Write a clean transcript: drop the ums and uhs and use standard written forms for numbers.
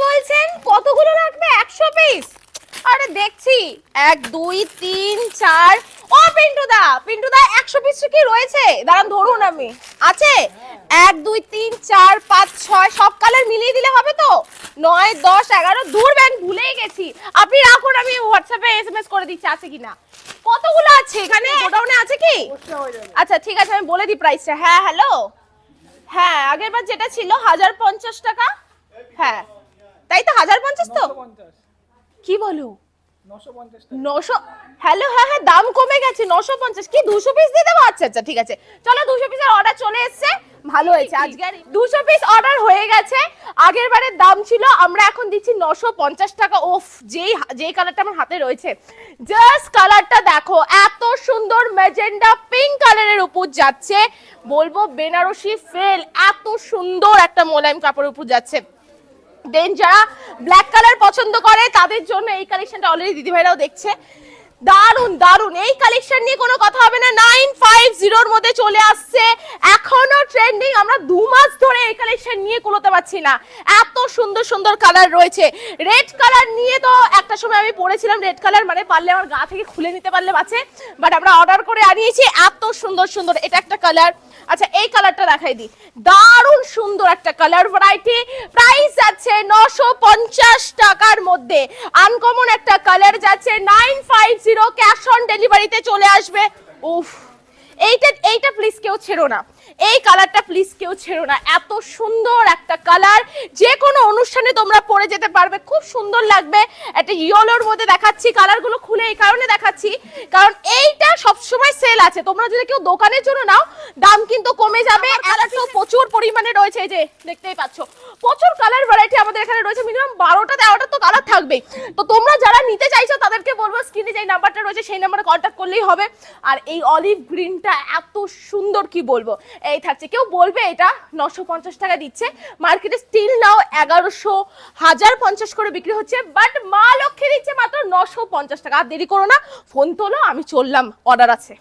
বলছেন কতগুলো লাগবে? 100 পিস? আরে দেখছি 1 2 3 4। ও পিন্টুদা 100 পিস কি রয়েছে? দাঁড়ান ধরুন, আমি আছে 1 2 3 4 5 6 সব কালার মিলিয়ে দিলে হবে তো? 9 10 11। দূর ব্যান, ভুলেই গেছি। আপনি রাখুন, আমি হোয়াটসঅ্যাপে এসএমএস করে দিচ্ছি আছে কিনা। কতগুলো আছে এখানে? গোডাউনে আছে কি? আচ্ছা ঠিক আছে, আমি বলে দিই প্রাইসটা। হ্যাঁ হ্যালো, হ্যাঁ আগের বার যেটা ছিল 1050 টাকা। হ্যাঁ তাই তো, 1050 তো? কি বলো 900? হ্যালো, হ্যাঁ হ্যাঁ দাম কমে গেছে 950 কি 200 পিস দিয়ে দেবো? আচ্ছা আচ্ছা ঠিক আছে, চলো 200 পিসের অর্ডার চলে এসেছে, ভালো হয়েছে। আজকে 200 পিস অর্ডার হয়ে গেছে। আগের বারের দাম ছিল, আমরা এখন দিচ্ছি 950 টাকা। ওফ, যেই কালারটা আমার হাতে রয়েছে, জাস্ট কালারটা দেখো, এত সুন্দর ম্যাজেন্ডা পিঙ্ক কালারের উপর যাচ্ছে, বলবো বেনারসি ফেল, এত সুন্দর একটা মোলায়েম কাপড়ের উপর যাচ্ছে। দেন যারা ব্ল্যাক কালার পছন্দ করে তাদের জন্য এই কালেকশনটা অলরেডি দিদিভাইরাও দেখছে, দারুন দারুন। এই কালেকশন নিয়ে কোনো কথা হবে না, 950 এর মধ্যে চলে আসছে, এখনো ট্রেন্ডিং। আমরা 2 মাস ধরে এই কালেকশন নিয়ে কুলোতে পারছি না, এত সুন্দর সুন্দর কালার রয়েছে। রেড কালার নিয়ে তো একটা সময় আমি পরেছিলাম, রেড কালার মানে পারলে আমার গা থেকে খুলে নিতে পারলে বাঁচে, বাট আমরা অর্ডার করে আনিয়েছি, এত সুন্দর সুন্দর। এটা একটা কালার। আচ্ছা এই কালারটা দেখাই দিই, দারুণ সুন্দর একটা কালার ভ্যারাইটি। প্রাইস যাচ্ছে 950 টাকার মধ্যে, আনকমন একটা কালার যাচ্ছে 950, ক্যাশ অন ডেলিভারিতে চলে আসবে। উফ, এইটা প্লিজ কেউ ছেড়ো না, এই কালারটা প্লিজ কেউ ছেড়ো না, এত সুন্দর একটা কালার, যে কোনো অনুষ্ঠানে তোমরা পরে যেতে পারবে, খুব সুন্দর লাগবে। একটা ইয়েলোর মধ্যে দেখাচ্ছি, কালারগুলো খুলে এই কারণে দেখাচ্ছি কারণ এইটা সবসময় সেল আছে, তোমরা যদি কেউ দোকানের জন্য নাও দাম কিন্তু কমে যাবে। কালারটাও প্রচুর পরিমাণে রয়েছে, এই যে দেখতেই পাচ্ছ প্রচুর কালার ভ্যারাইটি আমাদের এখানে রয়েছে, মিনিমাম 12টা 13টা তো কালার থাকবেই। তো তোমরা যারা নিতে চাইছো তাদেরকে বলবো স্ক্রিনে যে নাম্বারটা রয়েছে সেই নাম্বারে কন্ট্যাক্ট করলেই হবে। আর এই অলিভ গ্রিনটা এত সুন্দর, কি বলবো, এই থাকছে। কেউ বলবে এটা 950 টাকা দিচ্ছে, মার্কেটে স্টিল নাও 1100 1050 করে বিক্রি হচ্ছে, বাট মা লক্ষ্মী দিচ্ছে মাত্র 950 টাকা। আর দেরি করো না, ফোন তোলো, আমি চললাম, অর্ডার আছে।